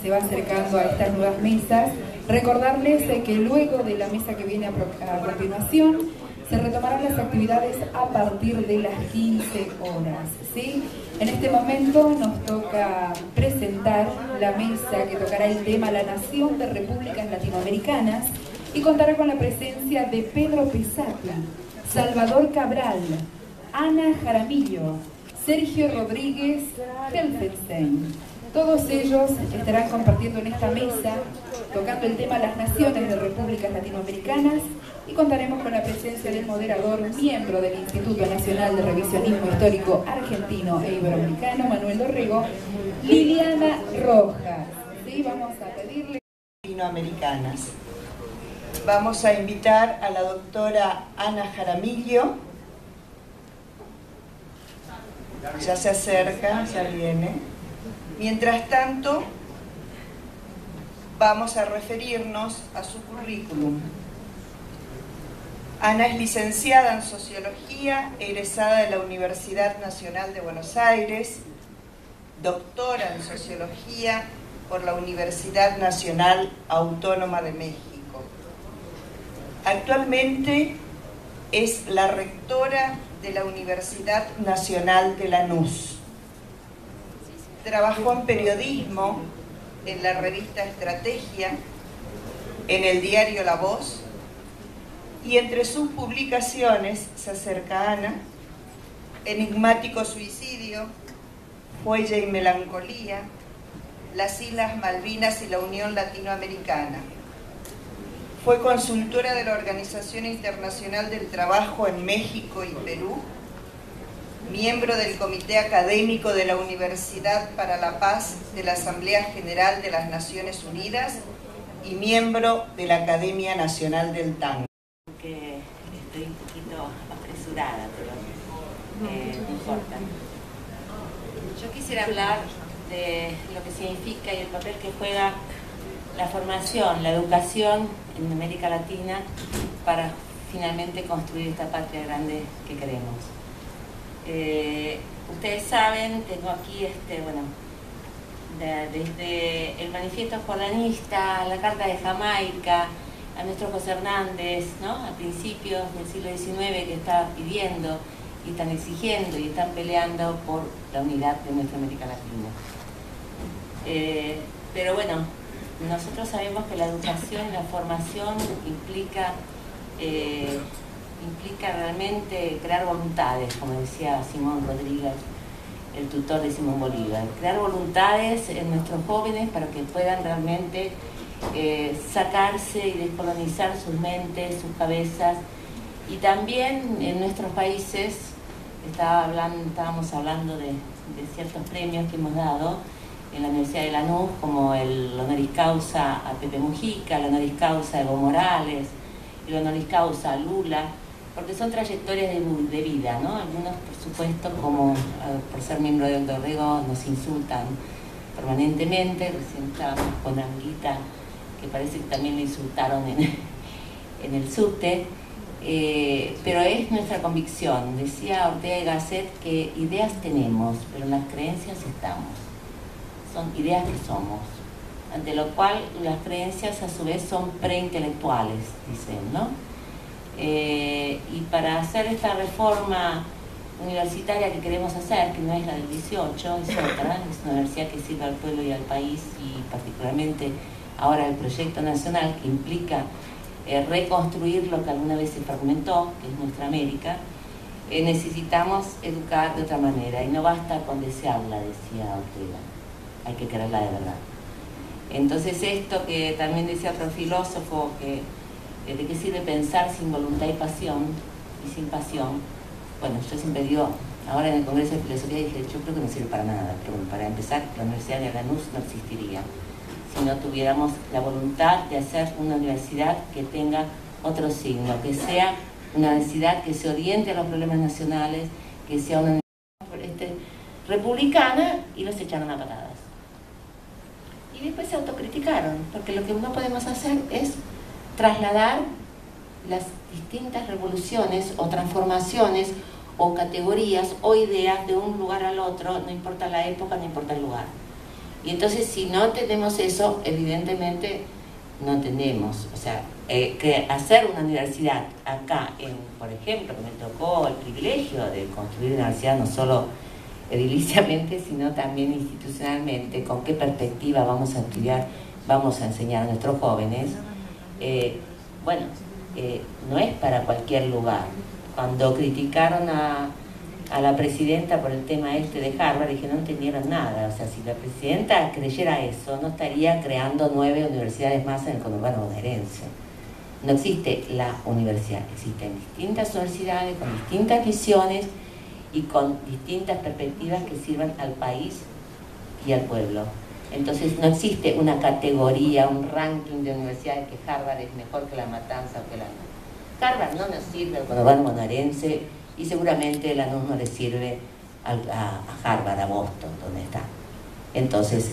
se va acercando a estas nuevas mesas, recordarles que luego de la mesa que viene a continuación, se retomarán las actividades a partir de las 15 horas, ¿sí? En este momento nos toca presentar la mesa que tocará el tema La Nación de Repúblicas Latinoamericanas y contará con la presencia de Pedro Pesati, Salvador Cabral, Ana Jaramillo, Sergio Rodríguez Helfenstein. Todos ellos estarán compartiendo en esta mesa, tocando el tema Las Naciones de Repúblicas Latinoamericanas, y contaremos con la presencia del moderador, miembro del Instituto Nacional de Revisionismo Histórico Argentino e Iberoamericano, Manuel Dorrego, Liliana Rojas. ¿Sí? Vamos a pedirle... Latinoamericanas. Vamos a invitar a la doctora Ana Jaramillo. Ya se acerca, ya viene. Mientras tanto, vamos a referirnos a su currículum. Ana es licenciada en Sociología, egresada de la Universidad Nacional de Buenos Aires, doctora en Sociología por la Universidad Nacional Autónoma de México. Actualmente es la rectora de la Universidad Nacional de Lanús. Trabajó en periodismo, en la revista Estrategia, en el diario La Voz, y entre sus publicaciones se acerca Ana, Enigmático Suicidio, Huella y Melancolía, Las Islas Malvinas y la Unión Latinoamericana. Fue consultora de la Organización Internacional del Trabajo en México y Perú, miembro del Comité Académico de la Universidad para la Paz de la Asamblea General de las Naciones Unidas y miembro de la Academia Nacional del Tango. Que estoy un poquito apresurada, pero no importa. Yo quisiera hablar de lo que significa y el papel que juega la formación, la educación en América Latina para finalmente construir esta patria grande que queremos. Ustedes saben, tengo aquí desde el Manifiesto Jordanista, la Carta de Jamaica, a nuestro José Hernández, ¿no? A principios del siglo XIX, que está pidiendo y están exigiendo y están peleando por la unidad de nuestra América Latina. Pero bueno, nosotros sabemos que la educación, la formación implica realmente crear voluntades, como decía Simón Rodríguez, el tutor de Simón Bolívar. Crear voluntades en nuestros jóvenes para que puedan realmente sacarse y descolonizar sus mentes, sus cabezas. Y también en nuestros países, estábamos hablando de ciertos premios que hemos dado en la Universidad de Lanús, como el honoris causa a Pepe Mujica, el honoris causa a Evo Morales, el honoris causa a Lula, porque son trayectorias de vida, ¿no? Algunos, por supuesto, como por ser miembro de Dorrego, nos insultan permanentemente. Recién estábamos con Anguita, que parece que también le insultaron en el subte, pero es nuestra convicción. Decía Ortega y Gasset que ideas tenemos, pero en las creencias estamos. Son ideas que somos, ante lo cual las creencias a su vez son preintelectuales, dicen, ¿no? Y para hacer esta reforma universitaria que queremos hacer, que no es la del 18, es otra, es una universidad que sirve al pueblo y al país, y particularmente ahora el proyecto nacional que implica reconstruir lo que alguna vez se fragmentó, que es nuestra América. Necesitamos educar de otra manera, y no basta con desearla, decía Ortega, hay que quererla de verdad. Entonces esto que también decía otro filósofo, que de qué sirve pensar sin voluntad y pasión, y sin pasión. Bueno, yo siempre digo, ahora en el Congreso de Filosofía dije, yo creo que no sirve para nada, pero bueno, para empezar, la Universidad de Lanús no existiría si no tuviéramos la voluntad de hacer una universidad que tenga otro signo, que sea una universidad que se oriente a los problemas nacionales, que sea una universidad republicana, y los echaron a patadas. Y después se autocriticaron, porque lo que no podemos hacer es trasladar las distintas revoluciones o transformaciones o categorías o ideas de un lugar al otro, no importa la época, no importa el lugar. Y entonces si no tenemos eso, evidentemente no tenemos, o sea, que hacer una universidad acá, por ejemplo, que me tocó el privilegio de construir una universidad no solo ediliciamente, sino también institucionalmente, con qué perspectiva vamos a estudiar, vamos a enseñar a nuestros jóvenes, no es para cualquier lugar. Cuando criticaron a la presidenta por el tema de Harvard, dije, no entendieron nada. O sea, si la presidenta creyera eso, no estaría creando 9 universidades más en el conurbano bonaerense. No existe la universidad, existen distintas universidades con distintas misiones y con distintas perspectivas que sirvan al país y al pueblo. Entonces no existe una categoría, un ranking de universidades que Harvard es mejor que La Matanza o que la... Harvard no nos sirve al conurbano bonaerense y seguramente la no le sirve a Harvard, a Boston, donde está. Entonces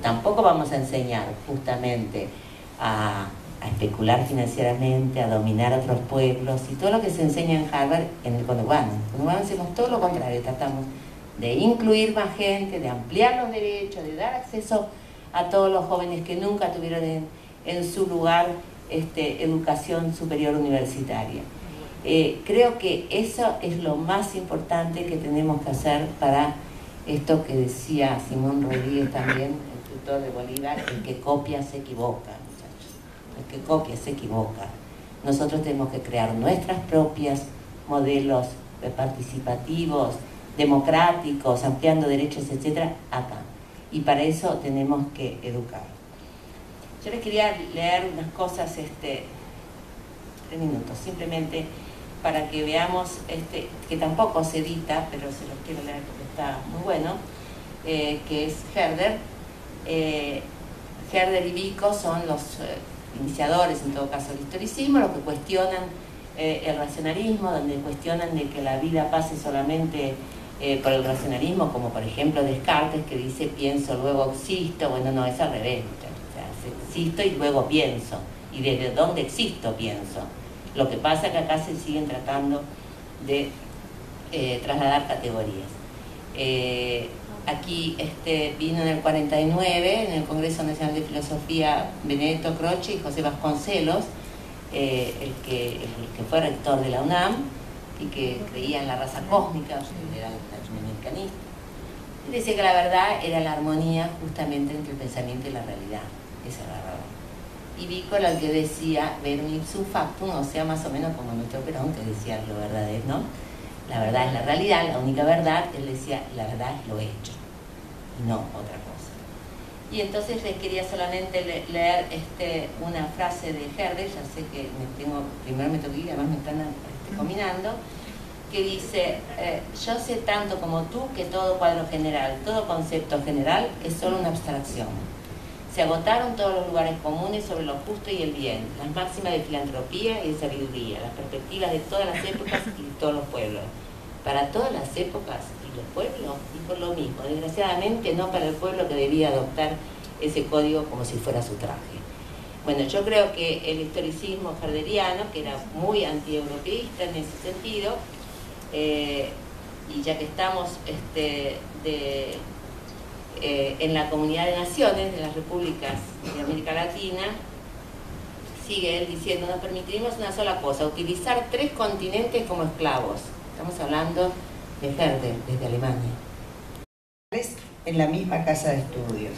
tampoco vamos a enseñar justamente a especular financieramente, a dominar a otros pueblos y todo lo que se enseña en Harvard en el conurbano. En el conurbano hacemos todo lo contrario, tratamos de incluir más gente, de ampliar los derechos, de dar acceso a todos los jóvenes que nunca tuvieron en su lugar educación superior universitaria. Creo que eso es lo más importante que tenemos que hacer para esto que decía Simón Rodríguez también, el tutor de Bolívar, el que copia se equivoca, muchachos. El que copia se equivoca. Nosotros tenemos que crear nuestras propias modelos participativos, democráticos, ampliando derechos, etcétera, acá. Y para eso tenemos que educar. Yo les quería leer unas cosas, 3 minutos, simplemente para que veamos, que tampoco se edita, pero se los quiero leer porque está muy bueno, que es Herder. Herder y Vico son los iniciadores, en todo caso, del historicismo, los que cuestionan el racionalismo, donde cuestionan de que la vida pase solamente por el racionalismo, como por ejemplo Descartes, que dice pienso, luego existo. Bueno, no, es al revés, o sea, existo y luego pienso, y desde dónde existo pienso. Lo que pasa es que acá se siguen tratando de trasladar categorías. Aquí vino en el 49, en el Congreso Nacional de Filosofía, Benedetto Croce y José Vasconcelos, el que fue rector de la UNAM y que creía en la raza cósmica, o sea, era latinoamericanista. Y decía que la verdad era la armonía justamente entre el pensamiento y la realidad. Esa era la verdad. Y Vico era el que decía verum ipsum factum, o sea, más o menos como nuestro Perón, que decía lo verdad es, ¿no? La verdad es la realidad, la única verdad. Él decía, la verdad es lo hecho, y no otra cosa. Y entonces les quería solamente leer una frase de Herder, ya sé que primero me tengo que ir, además me están combinando, que dice, yo sé tanto como tú que todo cuadro general, todo concepto general es solo una abstracción. Se agotaron todos los lugares comunes sobre lo justo y el bien, las máximas de filantropía y de sabiduría, las perspectivas de todas las épocas y de todos los pueblos. Para todas las épocas y los pueblos, y por lo mismo, desgraciadamente no para el pueblo que debía adoptar ese código como si fuera su traje. Bueno, yo creo que el historicismo herderiano, que era muy antieuropeísta en ese sentido, y ya que estamos en la comunidad de naciones de las repúblicas de América Latina, sigue él diciendo, nos permitiremos una sola cosa, utilizar 3 continentes como esclavos. Estamos hablando de Herder, desde Alemania. En la misma casa de estudios.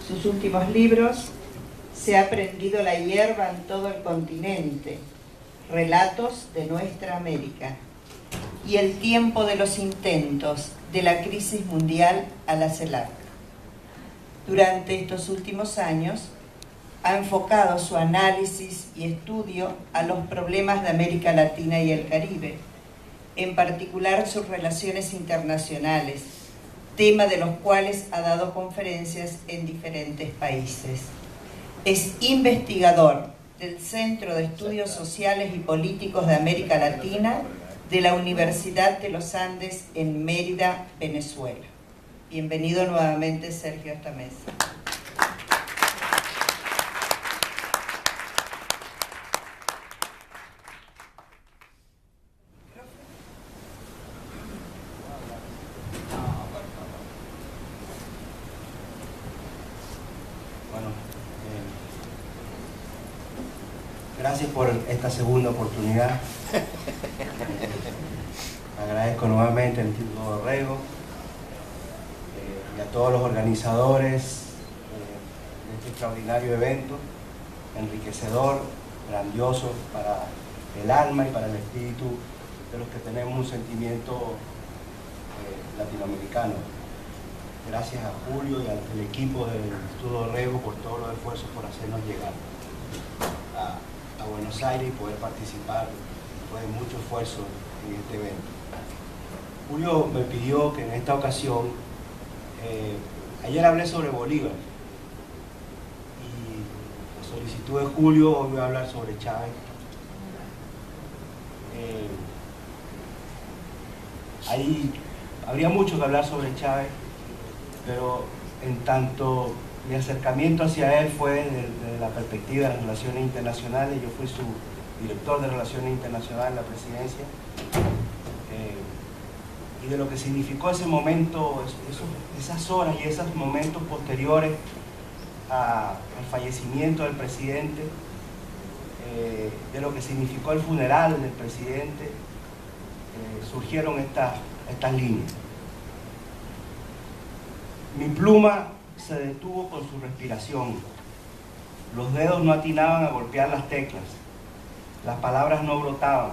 Sus últimos libros, Se ha prendido la hierba en todo el continente, Relatos de nuestra América, y El tiempo de los intentos, de la crisis mundial a la CELAC. Durante estos últimos años, ha enfocado su análisis y estudio a los problemas de América Latina y el Caribe, en particular sus relaciones internacionales, tema de los cuales ha dado conferencias en diferentes países. Es investigador del Centro de Estudios Sociales y Políticos de América Latina de la Universidad de los Andes en Mérida, Venezuela. Bienvenido nuevamente, Sergio, a esta mesa. Gracias por esta segunda oportunidad. Agradezco nuevamente al Instituto Dorrego y a todos los organizadores de este extraordinario evento, enriquecedor, grandioso para el alma y para el espíritu de los que tenemos un sentimiento latinoamericano. Gracias a Julio y al equipo del Instituto Dorrego por todos los esfuerzos por hacernos llegar a Buenos Aires y poder participar después de mucho esfuerzo en este evento. Julio me pidió que en esta ocasión, ayer hablé sobre Bolívar y la solicitud de Julio, hoy voy a hablar sobre Chávez. Habría mucho que hablar sobre Chávez, pero en tanto mi acercamiento hacia él fue desde la perspectiva de las relaciones internacionales. Yo fui su director de Relaciones Internacionales en la presidencia, y de lo que significó ese momento, esas horas y esos momentos posteriores al fallecimiento del presidente, de lo que significó el funeral del presidente, surgieron estas líneas. Mi pluma se detuvo con su respiración. Los dedos no atinaban a golpear las teclas. Las palabras no brotaban.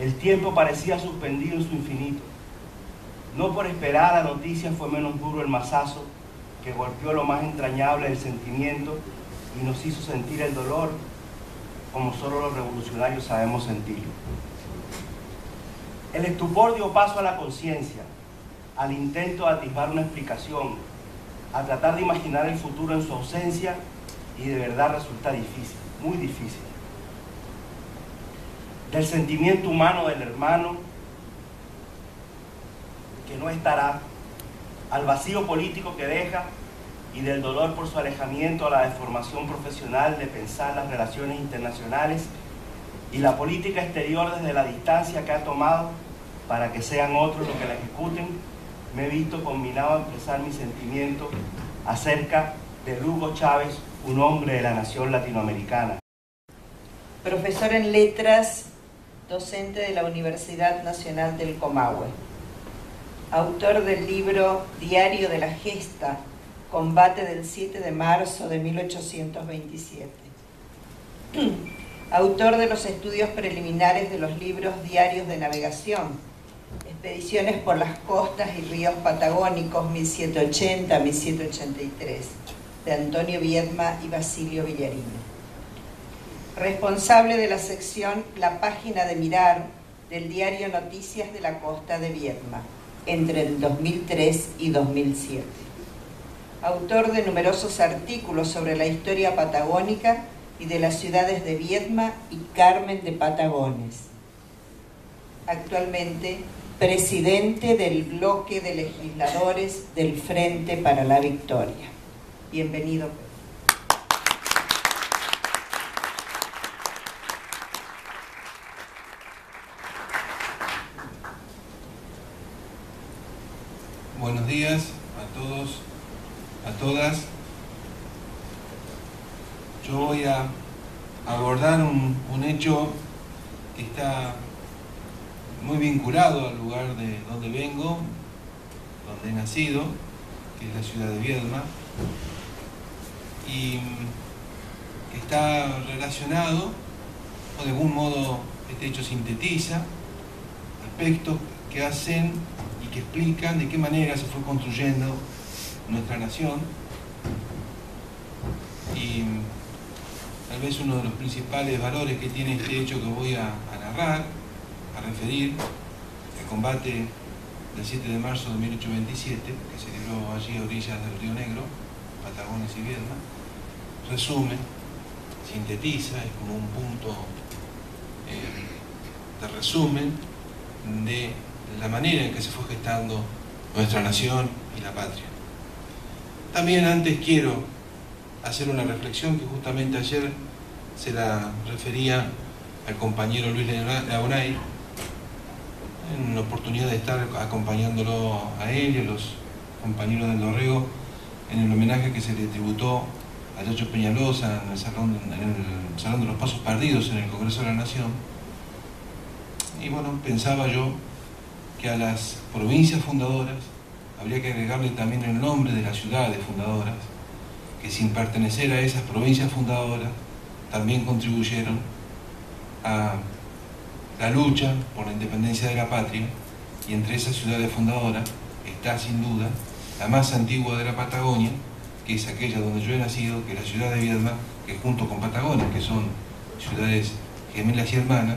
El tiempo parecía suspendido en su infinito. No por esperar la noticia fue menos duro el mazazo que golpeó lo más entrañable del sentimiento y nos hizo sentir el dolor como solo los revolucionarios sabemos sentirlo. El estupor dio paso a la conciencia, al intento de atisbar una explicación, a tratar de imaginar el futuro en su ausencia, y de verdad resulta difícil, muy difícil. Del sentimiento humano del hermano que no estará, al vacío político que deja y del dolor por su alejamiento a la deformación profesional de pensar las relaciones internacionales y la política exterior desde la distancia que ha tomado para que sean otros los que la ejecuten, me he visto combinado a expresar mi sentimiento acerca de Hugo Chávez, un hombre de la nación latinoamericana. Profesor en Letras, docente de la Universidad Nacional del Comahue. Autor del libro Diario de la Gesta, Combate del 7 de marzo de 1827. Autor de los estudios preliminares de los libros Diarios de Navegación, Expediciones por las costas y ríos patagónicos 1780-1783, de Antonio Viedma y Basilio Villarino. Responsable de la sección La Página de Mirar del diario Noticias de la Costa de Viedma, entre el 2003 y 2007. Autor de numerosos artículos sobre la historia patagónica y de las ciudades de Viedma y Carmen de Patagones. Actualmente, presidente del bloque de legisladores del Frente para la Victoria. Bienvenido. Buenos días a todos, a todas. Yo voy a abordar un hecho que está muy vinculado al lugar de donde vengo, donde he nacido, que es la ciudad de Viedma, y que está relacionado, o de algún modo este hecho sintetiza aspectos que hacen y que explican de qué manera se fue construyendo nuestra nación. Y tal vez uno de los principales valores que tiene este hecho que voy a narrar, a referir, el combate del 7 de marzo de 1827, que se libró allí a orillas del Río Negro, Patagones y Viedma, resume, sintetiza, es como un punto de resumen de la manera en que se fue gestando nuestra nación y la patria. También antes quiero hacer una reflexión que justamente ayer se la refería al compañero Luis Launay, en la oportunidad de estar acompañándolo a él y a los compañeros del Dorrego en el homenaje que se le tributó a Chacho Peñalosa en el Salón de los Pasos Perdidos en el Congreso de la Nación. Y bueno, pensaba yo que a las provincias fundadoras habría que agregarle también el nombre de las ciudades fundadoras, que sin pertenecer a esas provincias fundadoras también contribuyeron a la lucha por la independencia de la patria, y entre esas ciudades fundadoras está sin duda la más antigua de la Patagonia, que es aquella donde yo he nacido, que es la ciudad de Viedma, que junto con Patagonia, que son ciudades gemelas y hermanas,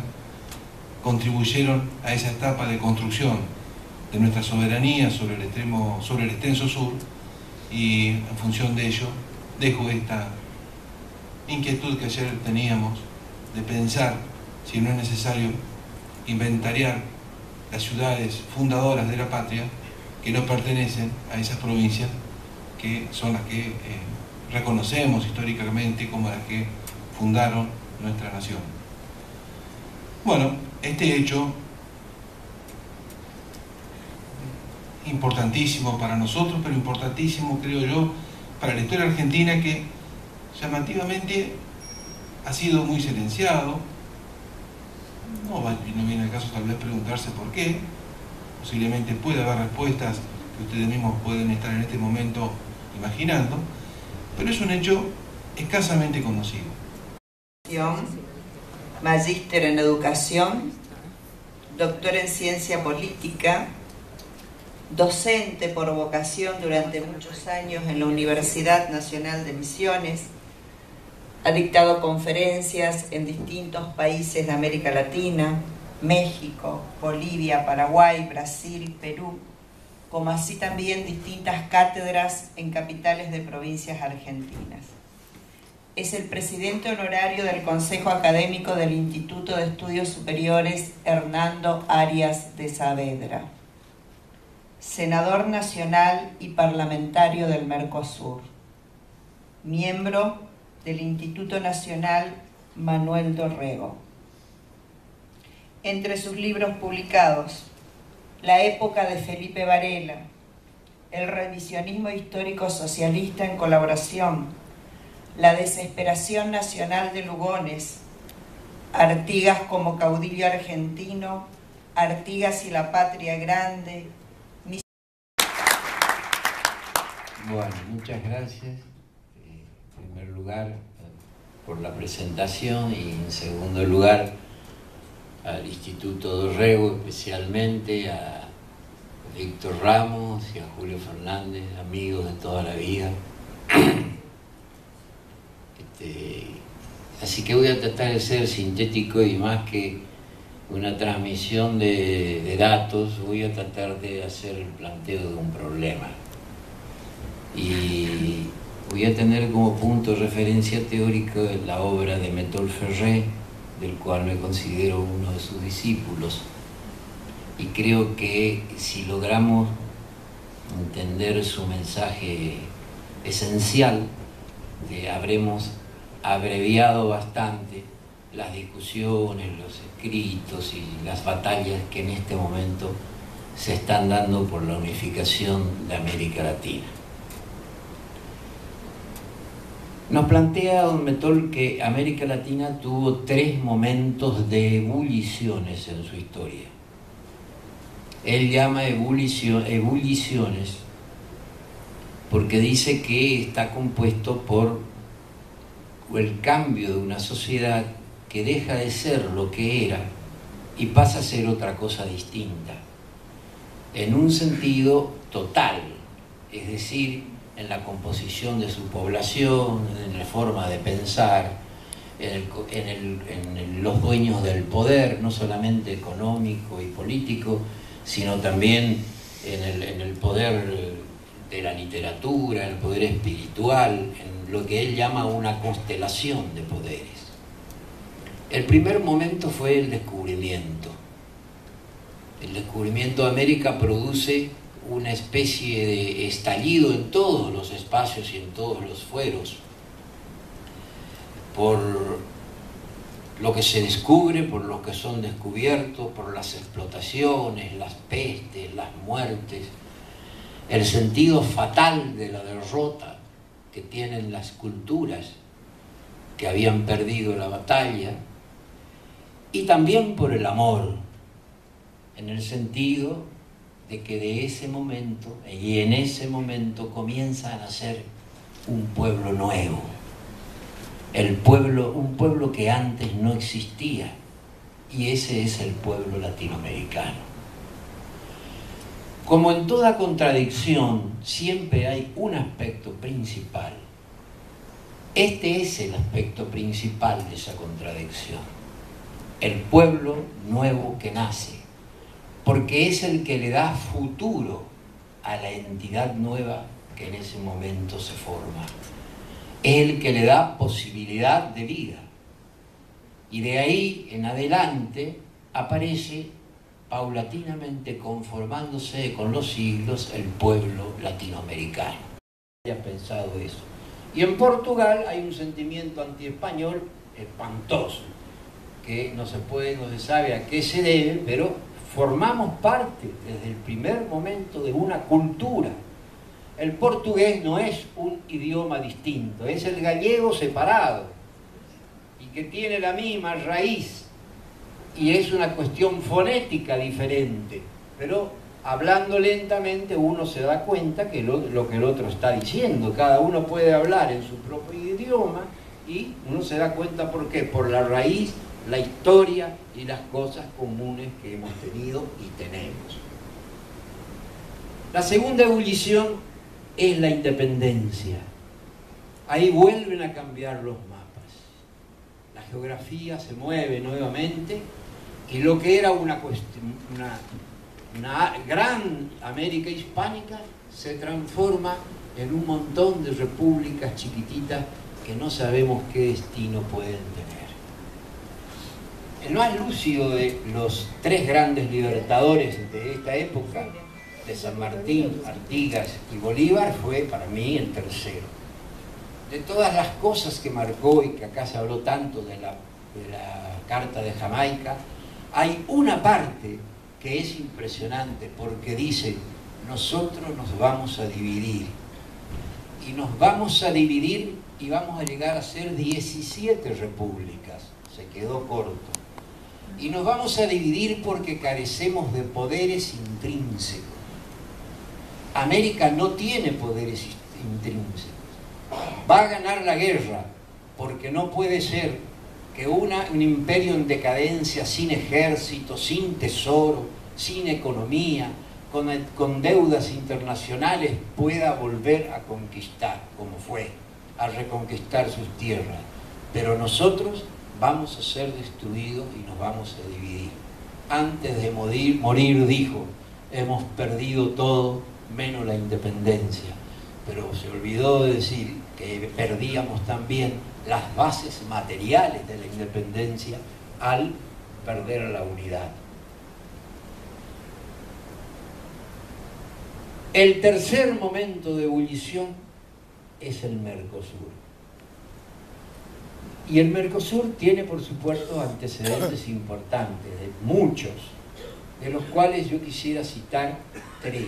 contribuyeron a esa etapa de construcción de nuestra soberanía sobre el extenso sur, y en función de ello dejo esta inquietud que ayer teníamos de pensar si no es necesario inventariar las ciudades fundadoras de la patria que no pertenecen a esas provincias que son las que reconocemos históricamente como las que fundaron nuestra nación. Bueno, este hecho importantísimo para nosotros, pero importantísimo, creo yo, para la historia argentina, que llamativamente ha sido muy silenciado. No viene al caso tal vez preguntarse por qué. Posiblemente puede haber respuestas que ustedes mismos pueden estar en este momento imaginando, pero es un hecho escasamente conocido. Magíster en Educación, doctor en Ciencia Política, docente por vocación durante muchos años en la Universidad Nacional de Misiones. Ha dictado conferencias en distintos países de América Latina, México, Bolivia, Paraguay, Brasil, Perú, como así también distintas cátedras en capitales de provincias argentinas. Es el presidente honorario del Consejo Académico del Instituto de Estudios Superiores Hernando Arias de Saavedra. Senador nacional y parlamentario del Mercosur. Miembro del Instituto Nacional Manuel Dorrego. Entre sus libros publicados, La época de Felipe Varela, El revisionismo histórico socialista en colaboración, La desesperación nacional de Lugones, Artigas como caudillo argentino, Artigas y la patria grande. Bueno, muchas gracias. En primer lugar, por la presentación, y en segundo lugar, al Instituto Dorrego, especialmente a Víctor Ramos y a Julio Fernández, amigos de toda la vida. Así que voy a tratar de ser sintético, y más que una transmisión de datos, voy a tratar de hacer el planteo de un problema. Y voy a tener como punto de referencia teórico la obra de Méthode Ferré, del cual me considero uno de sus discípulos, y creo que si logramos entender su mensaje esencial, habremos abreviado bastante las discusiones, los escritos y las batallas que en este momento se están dando por la unificación de América Latina. Nos plantea don Méthode que América Latina tuvo 3 momentos de ebulliciones en su historia. Él llama ebulliciones porque dice que está compuesto por el cambio de una sociedad que deja de ser lo que era y pasa a ser otra cosa distinta, en un sentido total, es decir, en la composición de su población, en la forma de pensar, en los dueños del poder, no solamente económico y político, sino también en el poder de la literatura, en el poder espiritual, en lo que él llama una constelación de poderes. El primer momento fue el descubrimiento. El descubrimiento de América produce una especie de estallido en todos los espacios y en todos los fueros, por lo que se descubre, por lo que son descubiertos, por las explotaciones, las pestes, las muertes, el sentido fatal de la derrota, que tienen las culturas que habían perdido la batalla, y también por el amor, en el sentido de que de ese momento, y en ese momento comienza a nacer un pueblo nuevo, un pueblo que antes no existía, y ese es el pueblo latinoamericano. Como en toda contradicción, siempre hay un aspecto principal. Este es el aspecto principal de esa contradicción. El pueblo nuevo que nace, porque es el que le da futuro a la entidad nueva que en ese momento se forma. Es el que le da posibilidad de vida. Y de ahí en adelante aparece paulatinamente, conformándose con los siglos, el pueblo latinoamericano. ¿Ya has pensado eso? Y en Portugal hay un sentimiento antiespañol espantoso, que no se sabe a qué se debe, pero formamos parte desde el primer momento de una cultura. El portugués no es un idioma distinto, es el gallego separado, y que tiene la misma raíz, y es una cuestión fonética diferente, pero hablando lentamente uno se da cuenta que lo que el otro está diciendo. Cada uno puede hablar en su propio idioma y uno se da cuenta ¿por qué? Por la raíz, la historia y las cosas comunes que hemos tenido y tenemos. La segunda ebullición es la independencia. Ahí vuelven a cambiar los mapas. La geografía se mueve nuevamente y lo que era una gran América hispánica se transforma en un montón de repúblicas chiquititas que no sabemos qué destino pueden tener. El más lúcido de los tres grandes libertadores de esta época, de San Martín, Artigas y Bolívar, fue para mí el tercero. De todas las cosas que marcó y que acá se habló tanto de la Carta de Jamaica, hay una parte que es impresionante porque dice: nosotros nos vamos a dividir, y nos vamos a dividir y vamos a llegar a ser 17 repúblicas. Se quedó corto. Y nos vamos a dividir porque carecemos de poderes intrínsecos. América no tiene poderes intrínsecos. Va a ganar la guerra porque no puede ser que un imperio en decadencia, sin ejército, sin tesoro, sin economía, con deudas internacionales, pueda volver a conquistar, como fue, a reconquistar sus tierras. Pero nosotros vamos a ser destruidos y nos vamos a dividir. Antes de morir dijo: hemos perdido todo menos la independencia. Pero se olvidó de decir que perdíamos también las bases materiales de la independencia al perder la unidad. El tercer momento de ebullición es el Mercosur. Y el Mercosur tiene, por supuesto, antecedentes importantes, de muchos, de los cuales yo quisiera citar tres.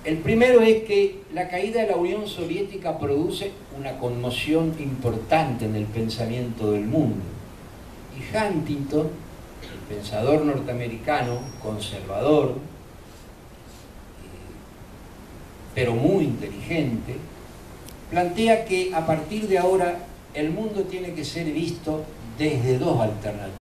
El primero es que la caída de la Unión Soviética produce una conmoción importante en el pensamiento del mundo. Y Huntington, el pensador norteamericano, conservador, pero muy inteligente, plantea que a partir de ahora el mundo tiene que ser visto desde dos alternativas.